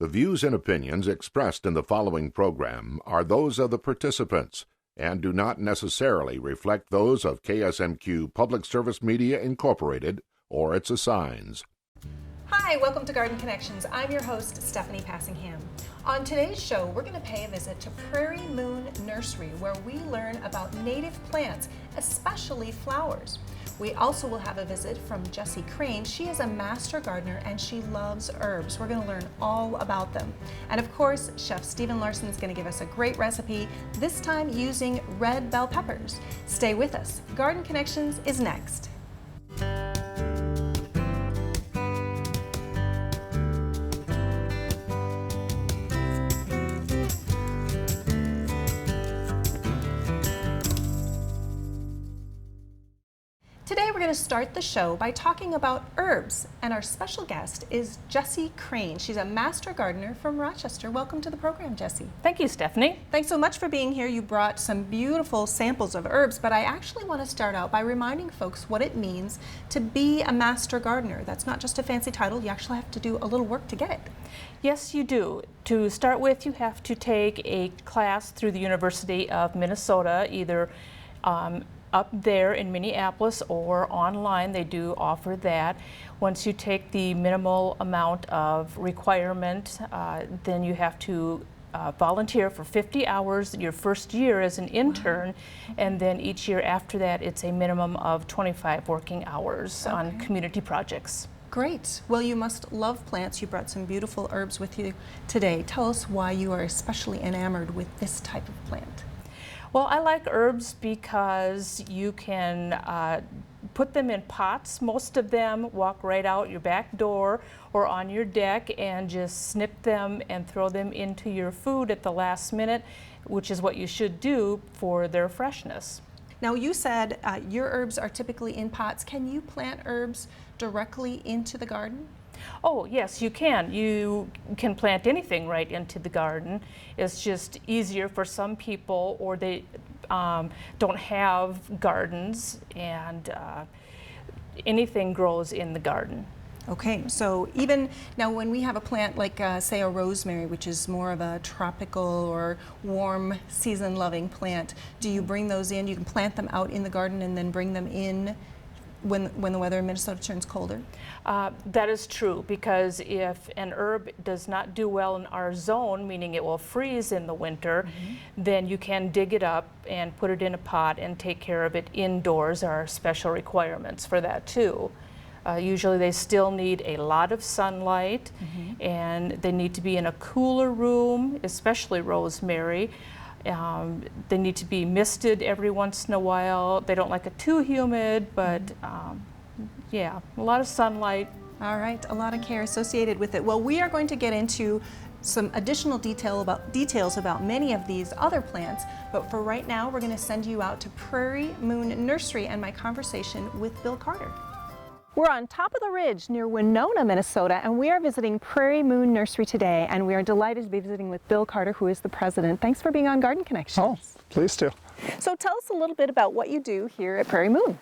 The views and opinions expressed in the following program are those of the participants and do not necessarily reflect those of KSMQ Public Service Media Incorporated or its assigns. Hi, welcome to Garden Connections. I'm your host, Stephanie Passingham. On today's show, we're going to pay a visit to Prairie Moon Nursery, where we learn about native plants, especially flowers. We also will have a visit from Jessie Crane. She is a master gardener and she loves herbs. We're going to learn all about them. And of course, Chef Stephen Larson is going to give us a great recipe, this time using red bell peppers. Stay with us. Garden Connections is next. Today we're going to start the show by talking about herbs, and our special guest is Jessie Crane. She's a master gardener from Rochester. Welcome to the program, Jessie. Thank you, Stephanie. Thanks so much for being here. You brought some beautiful samples of herbs, but I actually want to start out by reminding folks what it means to be a master gardener. That's not just a fancy title. You actually have to do a little work to get it. Yes, you do. To start with, you have to take a class through the University of Minnesota, either up there in Minneapolis or online. They do offer that. Once you take the minimal amount of requirement, then you have to volunteer for 50 hours your first year as an intern, and then each year after that it's a minimum of 25 working hours on community projects. Great. Well, you must love plants. You brought some beautiful herbs with you today. Tell us why you are especially enamored with this type of plant. Well, I like herbs because you can put them in pots. Most of them walk right out your back door or on your deck and just snip them and throw them into your food at the last minute, which is what you should do for their freshness. Now, you said your herbs are typically in pots. Can you plant herbs directly into the garden? Oh, yes, you can. You can plant anything right into the garden. It's just easier for some people, or they don't have gardens, and anything grows in the garden. Okay, so even now when we have a plant like say a rosemary, which is more of a tropical or warm season loving plant, do you bring those in? You can plant them out in the garden and then bring them in when the weather in Minnesota turns colder? That is true, because if an herb does not do well in our zone, meaning it will freeze in the winter, then you can dig it up and put it in a pot and take care of it indoors. There are special requirements for that too. Usually they still need a lot of sunlight, and they need to be in a cooler room, especially rosemary. They need to be misted every once in a while. They don't like it too humid, but yeah, a lot of sunlight. All right, a lot of care associated with it. Well, we are going to get into some additional details about many of these other plants, but for right now, we're going to send you out to Prairie Moon Nursery and my conversation with Bill Carter. We're on top of the ridge near Winona, Minnesota, and we are visiting Prairie Moon Nursery today, and we are delighted to be visiting with Bill Carter, who is the president. Thanks for being on Garden Connections. Oh, pleased to. So tell us a little bit about what you do here at Prairie Moon.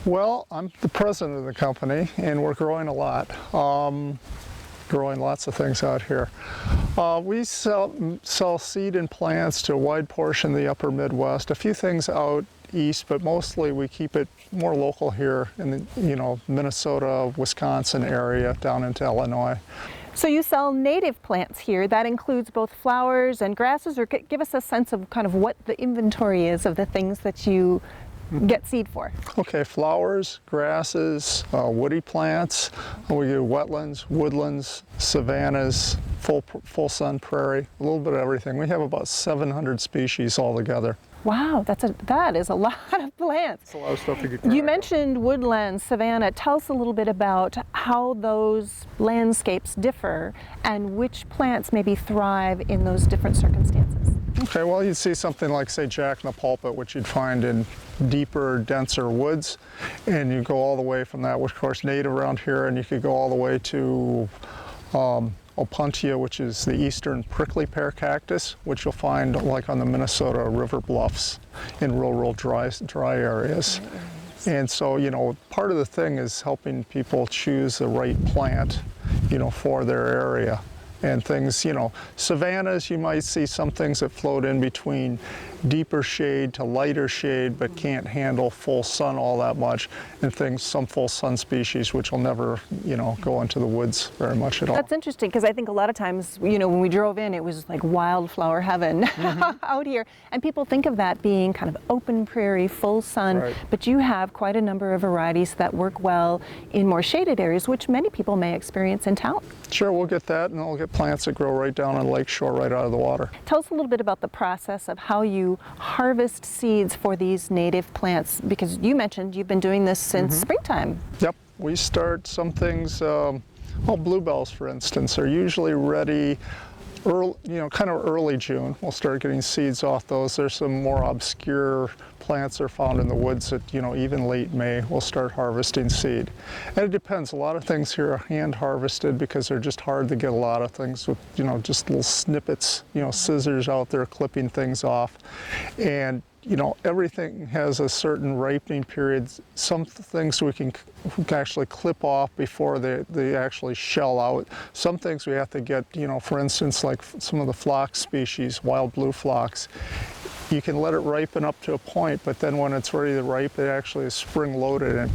Well, I'm the president of the company, and we're growing a lot. Growing lots of things out here. We sell seed and plants to a wide portion of the upper Midwest, a few things out east, but mostly we keep it more local here in the Minnesota, Wisconsin area down into Illinois. So you sell native plants here. That includes both flowers and grasses, or give us a sense of kind of what the inventory is of the things that you get seed for. Okay, flowers, grasses, woody plants. We do wetlands, woodlands, savannas, full sun prairie, a little bit of everything. We have about 700 species altogether. Wow, that is a lot of plants. That's a lot of stuff to get. You mentioned woodland, savanna. Tell us a little bit about how those landscapes differ and which plants maybe thrive in those different circumstances. Okay, well, you'd see something like, say, Jack in the Pulpit, which you'd find in deeper, denser woods, and you go all the way from that, which of course native around here, and you could go all the way to Opuntia, which is the eastern prickly pear cactus, which you'll find like on the Minnesota river bluffs in real dry areas. And so, you know, part of the thing is helping people choose the right plant, you know, for their area. and things, you know, savannas, you might see some things that float in between deeper shade to lighter shade, but can't handle full sun all that much, and things, some full sun species, which will never, you know, go into the woods very much at all. That's interesting, because I think a lot of times, you know, when we drove in, it was like wildflower heaven out here, and people think of that being kind of open prairie, full sun, Right. but you have quite a number of varieties that work well in more shaded areas, which many people may experience in town. Sure, we'll get that, and we'll get plants that grow right down on the lake shore, right out of the water. Tell us a little bit about the process of how you harvest seeds for these native plants, because you mentioned you've been doing this since springtime. Yep, we start some things, bluebells, for instance, are usually ready early, you know, kind of early June. We'll start getting seeds off those. There's some more obscure plants that are found in the woods that, you know, even late May, we'll start harvesting seed. And it depends. A lot of things here are hand harvested because they're just hard to get a lot of things with, you know, just little snippets, you know, scissors out there clipping things off. And you know, everything has a certain ripening period. Some things we can actually clip off before they actually shell out. Some things we have to get, you know, for instance, like some of the phlox species, wild blue phlox, you can let it ripen up to a point, but then when it's ready to ripe, it actually is spring loaded and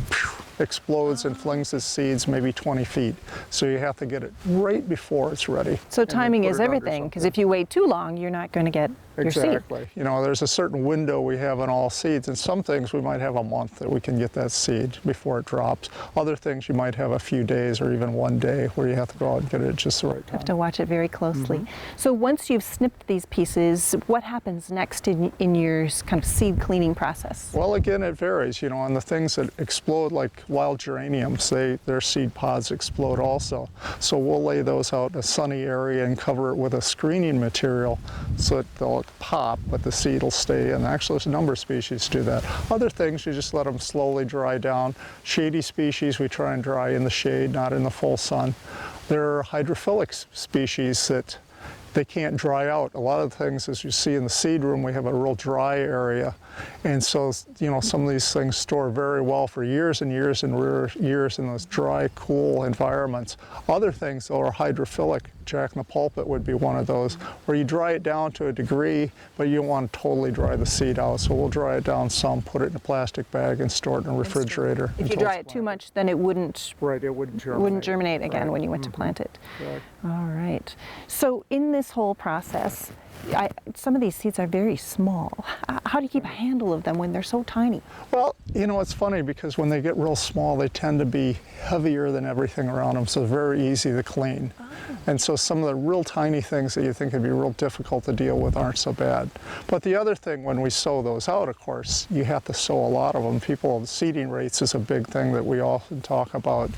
explodes and flings its seeds maybe 20 feet. So you have to get it right before it's ready. So timing is everything, because if you wait too long, you're not going to get your seed. Exactly. You know, there's a certain window we have on all seeds, and some things we might have a month that we can get that seed before it drops. Other things you might have a few days or even one day where you have to go out and get it at just the right time. Have to watch it very closely. So once you've snipped these pieces, what happens next in your kind of seed cleaning process? Well, again, it varies. You know, on the things that explode, like wild geraniums, their seed pods explode also. So we'll lay those out in a sunny area and cover it with a screening material so that they'll pop, but the seed will stay. And actually, there's a number of species do that. Other things, you just let them slowly dry down. Shady species, we try and dry in the shade, not in the full sun. There are hydrophilic species that they can't dry out. A lot of things, as you see in the seed room, we have a real dry area. And so, you know, some of these things store very well for years and years and years in those dry, cool environments. Other things, though, are hydrophilic. Jack in the pulpit would be one of those, where you dry it down to a degree, but you don't want to totally dry the seed out. So we'll dry it down some, put it in a plastic bag, and store it in a refrigerator. If you dry it too much, then it wouldn't it wouldn't germinate again right. when you went to plant it. Right. All right. So in this whole process, some of these seeds are very small. How do you keep a handle of them when they're so tiny? Well, you know, it's funny because when they get real small, they tend to be heavier than everything around them, so very easy to clean. Oh. And so some of the real tiny things that you think would be real difficult to deal with aren't so bad. But the other thing, when we sow those out, of course, you have to sow a lot of them. The seeding rates is a big thing that we often talk about,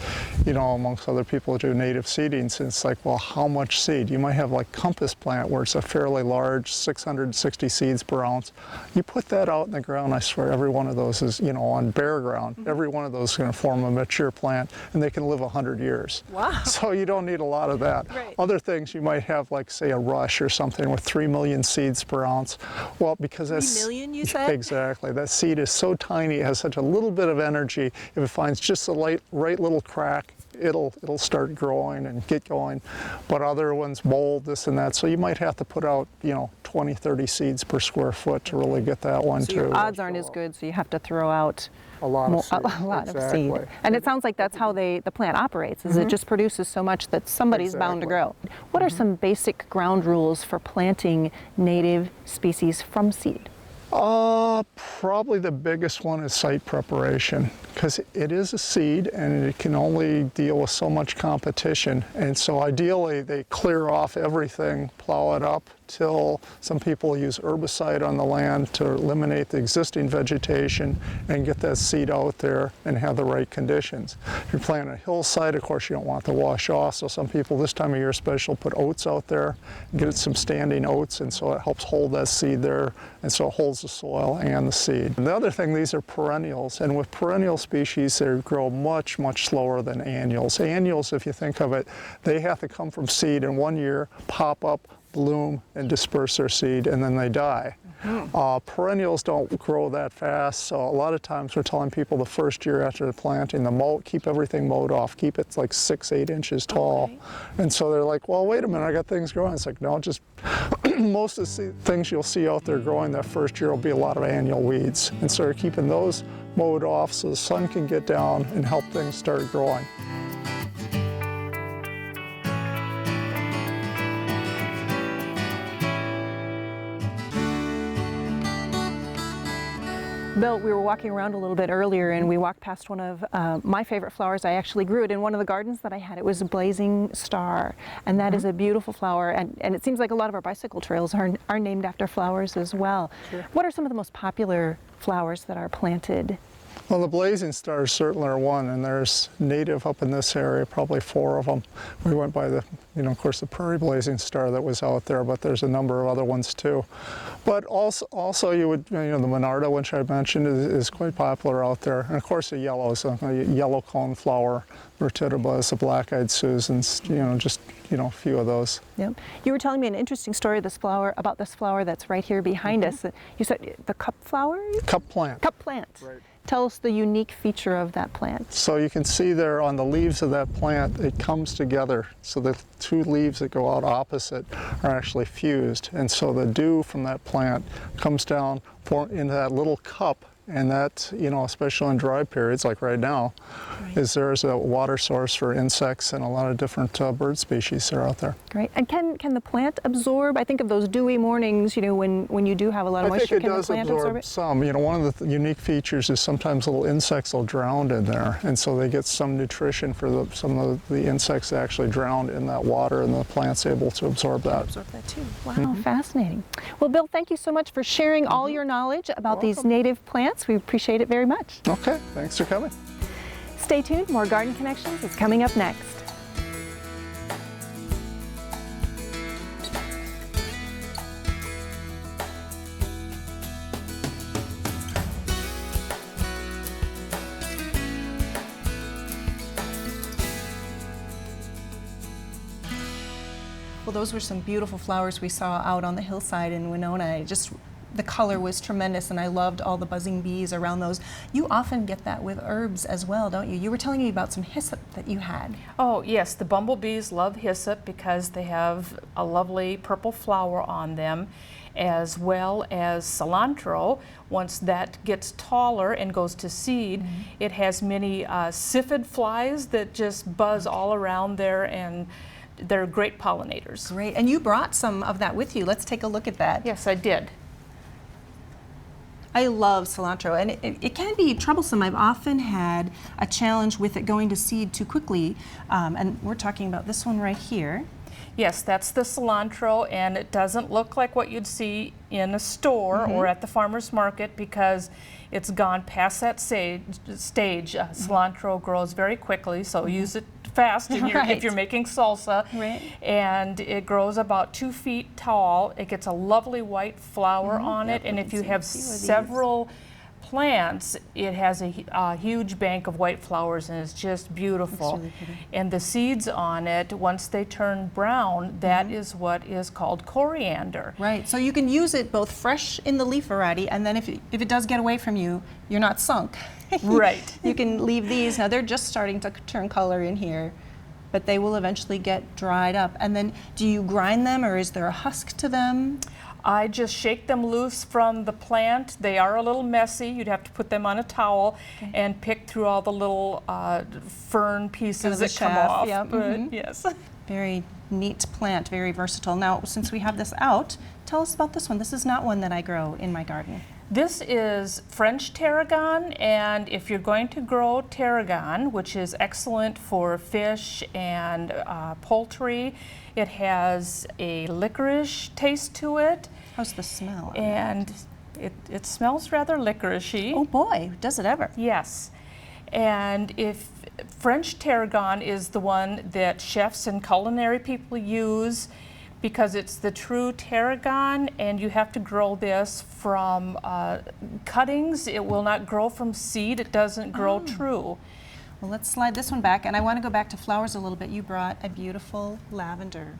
you know, amongst other people who do native seedings. It's like, well, how much seed? You might have like compass plant where it's a fairly large, 660 seeds per ounce. You put that out in the ground, I swear every one of those is, you know, on bare ground. Every one of those is going to form a mature plant, and they can live 100 years. Wow. So you don't need a lot of that. Right. Other things you might have, like say a rush or something with 3 million seeds per ounce. Well, because that's 3 million, you said? Exactly. That seed is so tiny, it has such a little bit of energy. If it finds just the right little crack, it'll start growing and get going. But other ones mold, this and that. So you might have to put out, you know, 20, 30 seeds per square foot to really get that one so too. Your odds aren't as good, so you have to throw out a lot of seed. of seed. And it sounds like that's how the plant operates, is it just produces so much that somebody's bound to grow. What are some basic ground rules for planting native species from seed? Probably the biggest one is site preparation, because it is a seed and it can only deal with so much competition. And so ideally they clear off everything, plow it up till some people use herbicide on the land to eliminate the existing vegetation and get that seed out there and have the right conditions. If you're planting a hillside, of course you don't want to wash off, so some people this time of year especially put oats out there and get some standing oats, and so it helps hold that seed there, and so it holds the soil and the seed. And the other thing, these are perennials, and with perennial species they grow much, much slower than annuals. Annuals, if you think of it, they have to come from seed in 1 year, pop up, bloom, and disperse their seed, and then they die. Perennials don't grow that fast, so a lot of times we're telling people the first year after the planting, keep everything mowed off, keep it like 6-8 inches tall. Okay. And so they're like, well, wait a minute, I got things growing. It's like, no, just most of the things you'll see out there growing that first year will be a lot of annual weeds. And so you're keeping those mowed off so the sun can get down and help things start growing. Bill, we were walking around a little bit earlier and we walked past one of my favorite flowers. I actually grew it in one of the gardens that I had. It was a blazing star, and that is a beautiful flower, and it seems like a lot of our bicycle trails are named after flowers as well. Sure. What are some of the most popular flowers that are planted? Well, the blazing stars certainly are one, and there's native up in this area, probably 4 of them. We went by the, of course, the prairie blazing star that was out there, but there's a number of other ones too. But also you would, the Monarda, which I mentioned, is quite popular out there. And of course the yellows, a yellow cone flower, Vertibris, the black-eyed Susans, just, a few of those. Yep. You were telling me an interesting story about this flower that's right here behind us. You said the cup flower? Cup plant. Cup plant. Right. Tell us the unique feature of that plant. So you can see there on the leaves of that plant, it comes together. So the 2 leaves that go out opposite are actually fused. And so the dew from that plant comes down into that little cup. And that, especially in dry periods like right now, is there's a water source for insects and a lot of different bird species that are out there. Great. And can the plant absorb? I think of those dewy mornings, when you do have a lot of moisture. Can the plant absorb it? Some. One of the unique features is sometimes little insects will drown in there, and so they get some nutrition for some of the insects that actually drown in that water, and the plant's able to absorb that. Absorb that too. Wow, fascinating. Well, Bill, thank you so much for sharing all your knowledge about these native plants. We appreciate it very much. Okay, thanks for coming. Stay tuned, more Garden Connections is coming up next. Well, those were some beautiful flowers we saw out on the hillside in Winona. The color was tremendous, and I loved all the buzzing bees around those. You often get that with herbs as well, don't you? You were telling me about some hyssop that you had. Oh yes, the bumblebees love hyssop because they have a lovely purple flower on them, as well as cilantro. Once that gets taller and goes to seed, it has many scyphid flies that just buzz all around there, and they're great pollinators. Great, and you brought some of that with you. Let's take a look at that. Yes, I did. I love cilantro, and it can be troublesome. I've often had a challenge with it going to seed too quickly, and we're talking about this one right here. Yes, that's the cilantro, and it doesn't look like what you'd see in a store or at the farmer's market because it's gone past that stage. Cilantro grows very quickly, so use it fast if you're making salsa. Right. And it grows about 2 feet tall. It gets a lovely white flower on it, and if you have several plants, it has a huge bank of white flowers, and it's just beautiful. Really pretty. And the seeds on it, once they turn brown, that is what is called coriander. Right, so you can use it both fresh in the leaf variety, and then if it does get away from you, you're not sunk. Right. You can leave these. Now they're just starting to turn color in here, but they will eventually get dried up. And then do you grind them, or is there a husk to them? I just shake them loose from the plant. They are a little messy. You'd have to put them on a towel and pick through all the little fern pieces that come off. Yeah. But, yes. Very neat plant, very versatile. Now, since we have this out, tell us about this one. This is not one that I grow in my garden. This is French tarragon, and if you're going to grow tarragon, which is excellent for fish and poultry, it has a licorice taste to it. How's the smell? And it smells rather licoricey. Oh boy, does it ever? Yes. And if French tarragon is the one that chefs and culinary people use because it's the true tarragon, and you have to grow this from cuttings. It will not grow from seed. It doesn't grow true. Well, let's slide this one back, and I want to go back to flowers a little bit. You brought a beautiful lavender,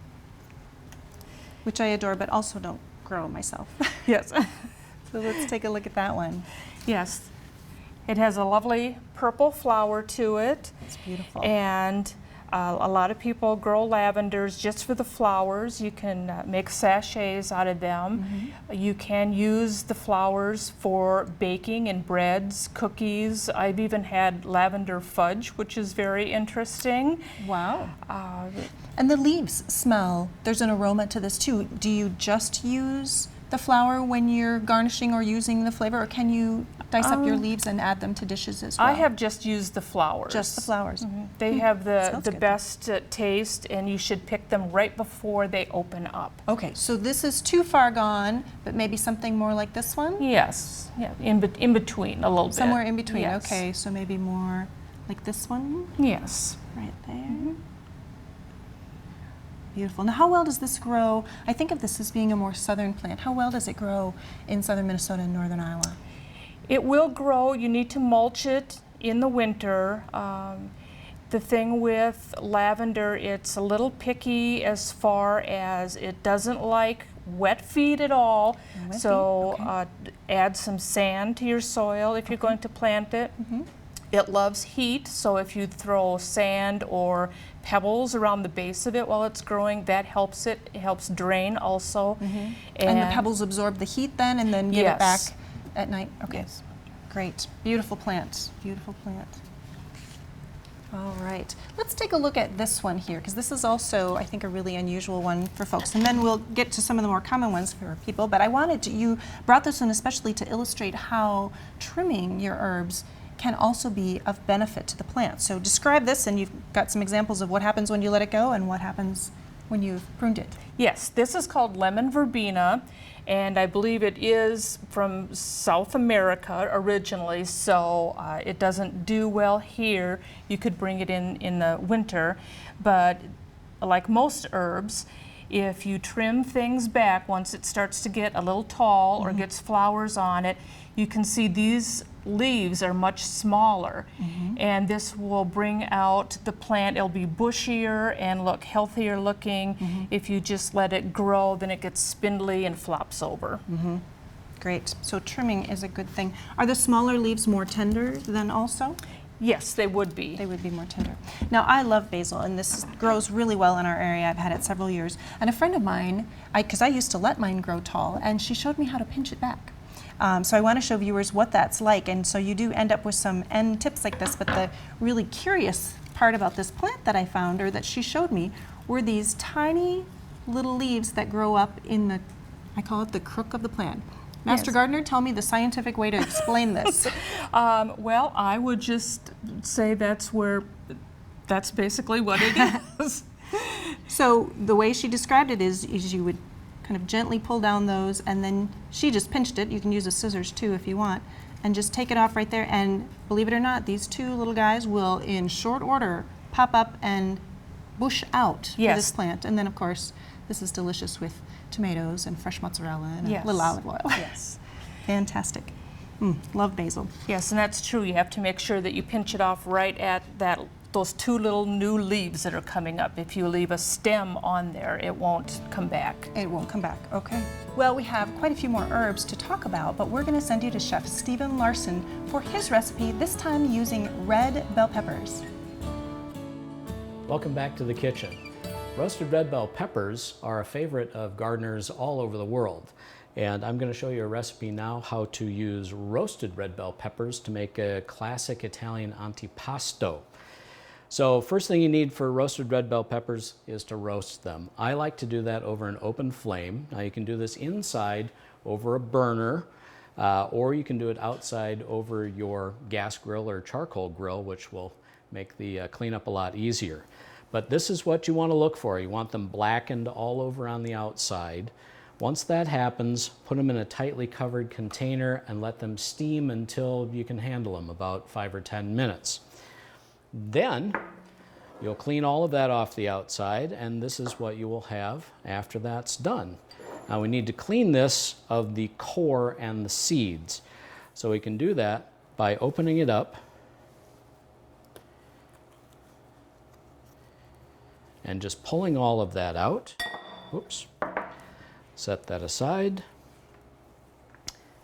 which I adore, but also don't grow myself. Yes. So let's take a look at that one. Yes. It has a lovely purple flower to it. It's beautiful. And a lot of people grow lavenders just for the flowers. You can make sachets out of them. You can use the flowers for baking in breads, cookies. I've even had lavender fudge, which is very interesting. Wow. And the leaves smell, there's an aroma to this too. Do you just use the flower when you're garnishing or using the flavor, or can you dice up your leaves and add them to dishes as well? I have just used the flowers. Just the flowers. They have the good. best taste, and you should pick them right before they open up. Okay, so this is too far gone, but maybe something more like this one? Yes, yeah, in between a little bit. Somewhere in between, Yes. okay, so maybe more like this one? Yes. Right there. Beautiful. Now, how well does this grow? I think of this as being a more southern plant. How well does it grow in southern Minnesota and northern Iowa? It will grow. You need to mulch it in the winter. The thing with lavender, it's a little picky as far as it doesn't like wet feed at all. Wet So feed, okay. add some sand to your soil if you're going to plant it. It loves heat, so if you throw sand or pebbles around the base of it while it's growing, that helps it. It helps drain also. And the pebbles absorb the heat then and then give it back Yes. at night? Okay. Yes. Great. Beautiful plant. Beautiful plant. All right. Let's take a look at this one here, because this is also, I think, a really unusual one for folks. And then we'll get to some of the more common ones for people. But I wanted to, you brought this one especially to illustrate how trimming your herbs can also be of benefit to the plant. So describe this, and you've got some examples of what happens when you let it go and what happens when you've pruned it. Yes, this is called lemon verbena, and I believe it is from South America originally, so it doesn't do well here. You could bring it in the winter, but like most herbs, if you trim things back once it starts to get a little tall or gets flowers on it, you can see these leaves are much smaller, and this will bring out the plant. It'll be bushier and look healthier looking. If you just let it grow, then it gets spindly and flops over. Great. So trimming is a good thing. Are the smaller leaves more tender than also? Yes, they would be. They would be more tender. Now, I love basil, and this grows really well in our area. I've had it several years. And a friend of mine, because I used to let mine grow tall, and she showed me how to pinch it back. So I want to show viewers what that's like. And so you do end up with some end tips like this, but the really curious part about this plant that I found, or that she showed me, were these tiny little leaves that grow up in the, I call it the crook of the plant. Master Yes. Gardener, tell me the scientific way to explain this. Well, I would just say that's basically what it is. So the way she described it is you would kind of gently pull down those, and then she just pinched it. You can use the scissors too if you want, and just take it off right there. And believe it or not, these two little guys will, in short order, pop up and bush out for this plant. And then, of course, this is delicious with tomatoes and fresh mozzarella and a little olive oil. Yes. Fantastic. Love basil. Yes, and that's true. You have to make sure that you pinch it off right at those two little new leaves that are coming up. If you leave a stem on there, it won't come back. It won't come back, okay. Well, we have quite a few more herbs to talk about, but we're gonna send you to Chef Stephen Larson for his recipe, this time using red bell peppers. Welcome back to the kitchen. Roasted red bell peppers are a favorite of gardeners all over the world. And I'm going to show you a recipe now how to use roasted red bell peppers to make a classic Italian antipasto. So first thing you need for roasted red bell peppers is to roast them. I like to do that over an open flame. Now you can do this inside over a burner, or you can do it outside over your gas grill or charcoal grill, which will make the cleanup a lot easier. But this is what you want to look for. You want them blackened all over on the outside. Once that happens, put them in a tightly covered container and let them steam until you can handle them, about 5 or 10 minutes. Then you'll clean all of that off the outside, and this is what you will have after that's done. Now we need to clean this of the core and the seeds. So we can do that by opening it up and just pulling all of that out. Oops. Set that aside.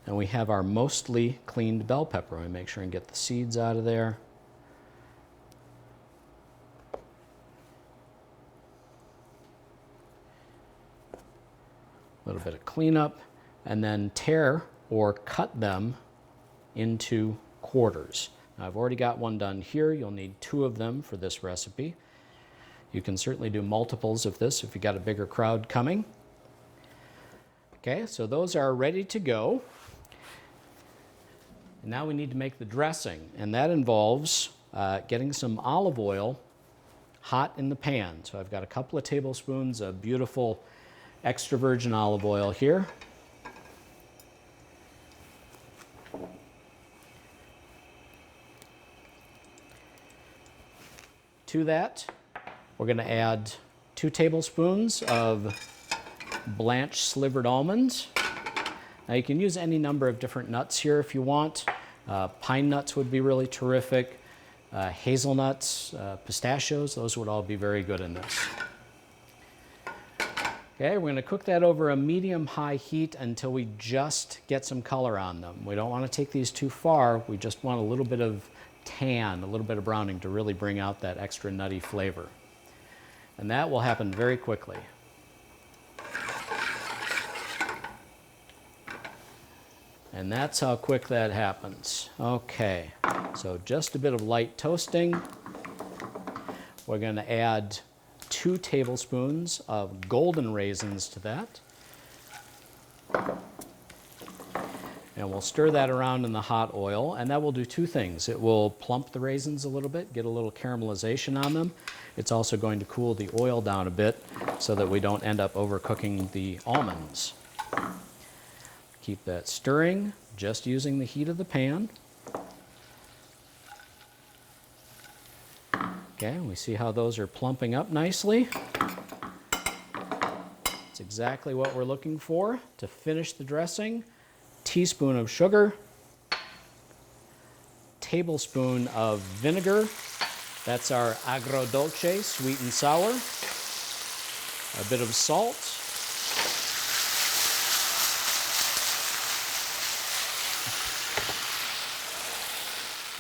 And we have our mostly cleaned bell pepper. I make sure and get the seeds out of there. A little bit of cleanup, and then tear or cut them into quarters. Now, I've already got one done here. You'll need 2 of them for this recipe. You can certainly do multiples of this if you've got a bigger crowd coming. Okay, so those are ready to go. And now we need to make the dressing, and that involves getting some olive oil hot in the pan. So I've got a couple of tablespoons of beautiful extra virgin olive oil here. To that, we're going to add 2 tablespoons of blanched slivered almonds. Now you can use any number of different nuts here if you want. Pine nuts would be really terrific. Hazelnuts, pistachios, those would all be very good in this. Okay, we're going to cook that over a medium-high heat until we just get some color on them. We don't want to take these too far. We just want a little bit of tan, a little bit of browning to really bring out that extra nutty flavor. And that will happen very quickly. And that's how quick that happens. Okay, so just a bit of light toasting. We're going to add 2 tablespoons of golden raisins to that. And we'll stir that around in the hot oil, and that will do 2 things. It will plump the raisins a little bit, get a little caramelization on them. It's also going to cool the oil down a bit so that we don't end up overcooking the almonds. Keep that stirring, just using the heat of the pan. Okay, we see how those are plumping up nicely. It's exactly what we're looking for to finish the dressing. Teaspoon of sugar, tablespoon of vinegar. That's our agrodolce, sweet and sour. A bit of salt.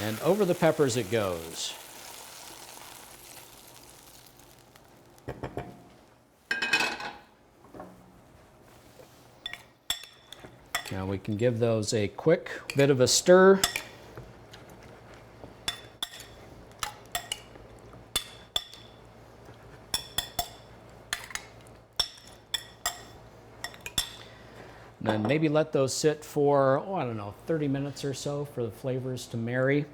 And over the peppers it goes. Now we can give those a quick bit of a stir. And then maybe let those sit for, I don't know, 30 minutes or so for the flavors to marry.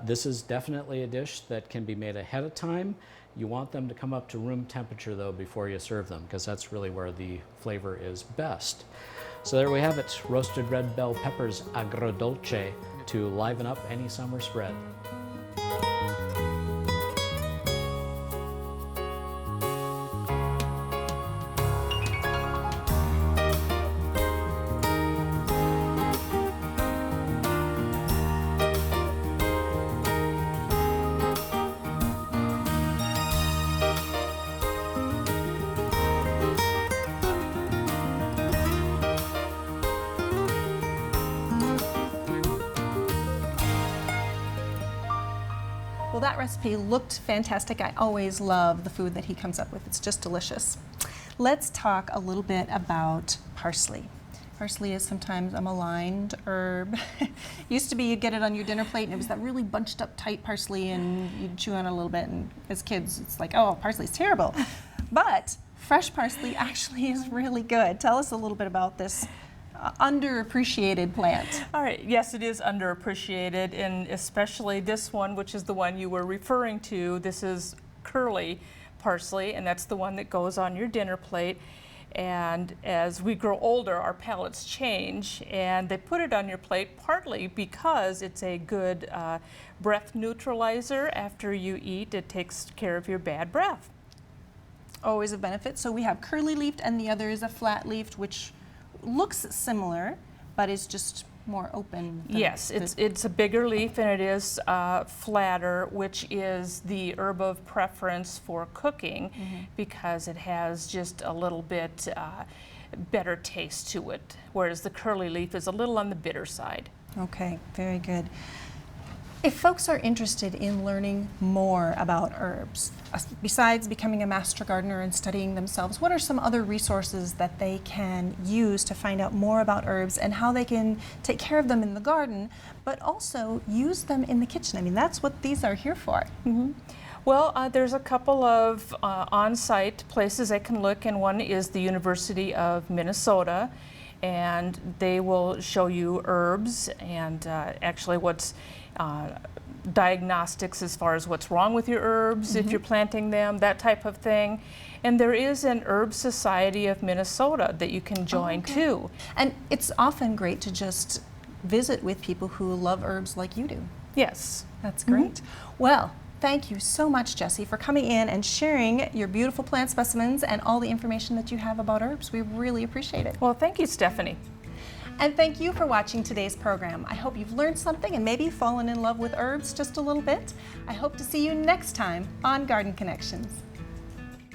This is definitely a dish that can be made ahead of time. You want them to come up to room temperature though before you serve them, because that's really where the flavor is best. So there we have it, roasted red bell peppers agrodolce to liven up any summer spread. Well, that recipe looked fantastic. I always love the food that he comes up with. It's just delicious. Let's talk a little bit about parsley. Parsley is sometimes a maligned herb. Used to be you'd get it on your dinner plate and it was that really bunched up tight parsley and you'd chew on it a little bit, and as kids it's like, oh, parsley's terrible. But fresh parsley actually is really good. Tell us a little bit about this underappreciated plant. All right, yes, it is underappreciated, and especially this one, which is the one you were referring to. This is curly parsley, and that's the one that goes on your dinner plate. And as we grow older, our palates change, and they put it on your plate partly because it's a good breath neutralizer. After you eat, it takes care of your bad breath. Always a benefit. So we have curly leafed, and the other is a flat leafed, which looks similar, but is just more open. Yes, it's a bigger leaf and it is flatter, which is the herb of preference for cooking because it has just a little bit better taste to it, whereas the curly leaf is a little on the bitter side. Okay, very good. If folks are interested in learning more about herbs, besides becoming a master gardener and studying themselves, what are some other resources that they can use to find out more about herbs and how they can take care of them in the garden, but also use them in the kitchen? I mean, that's what these are here for. Well, there's a couple of on-site places I can look, and one is the University of Minnesota, and they will show you herbs and actually what's diagnostics as far as what's wrong with your herbs if you're planting them, that type of thing. And there is an Herb Society of Minnesota that you can join too. And it's often great to just visit with people who love herbs like you do. Yes. That's great. Well, thank you so much, Jessie, for coming in and sharing your beautiful plant specimens and all the information that you have about herbs. We really appreciate it. Well, thank you, Stephanie. And thank you for watching today's program. I hope you've learned something and maybe fallen in love with herbs just a little bit. I hope to see you next time on Garden Connections.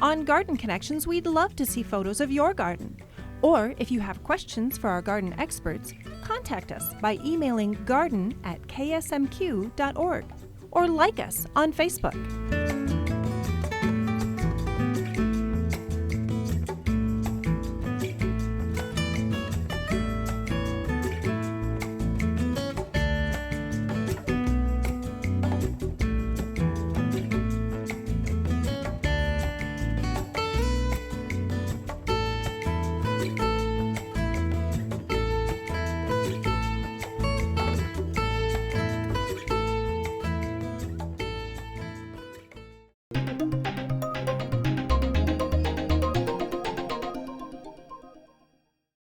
On Garden Connections, we'd love to see photos of your garden. Or if you have questions for our garden experts, contact us by emailing garden@ksmq.org or like us on Facebook.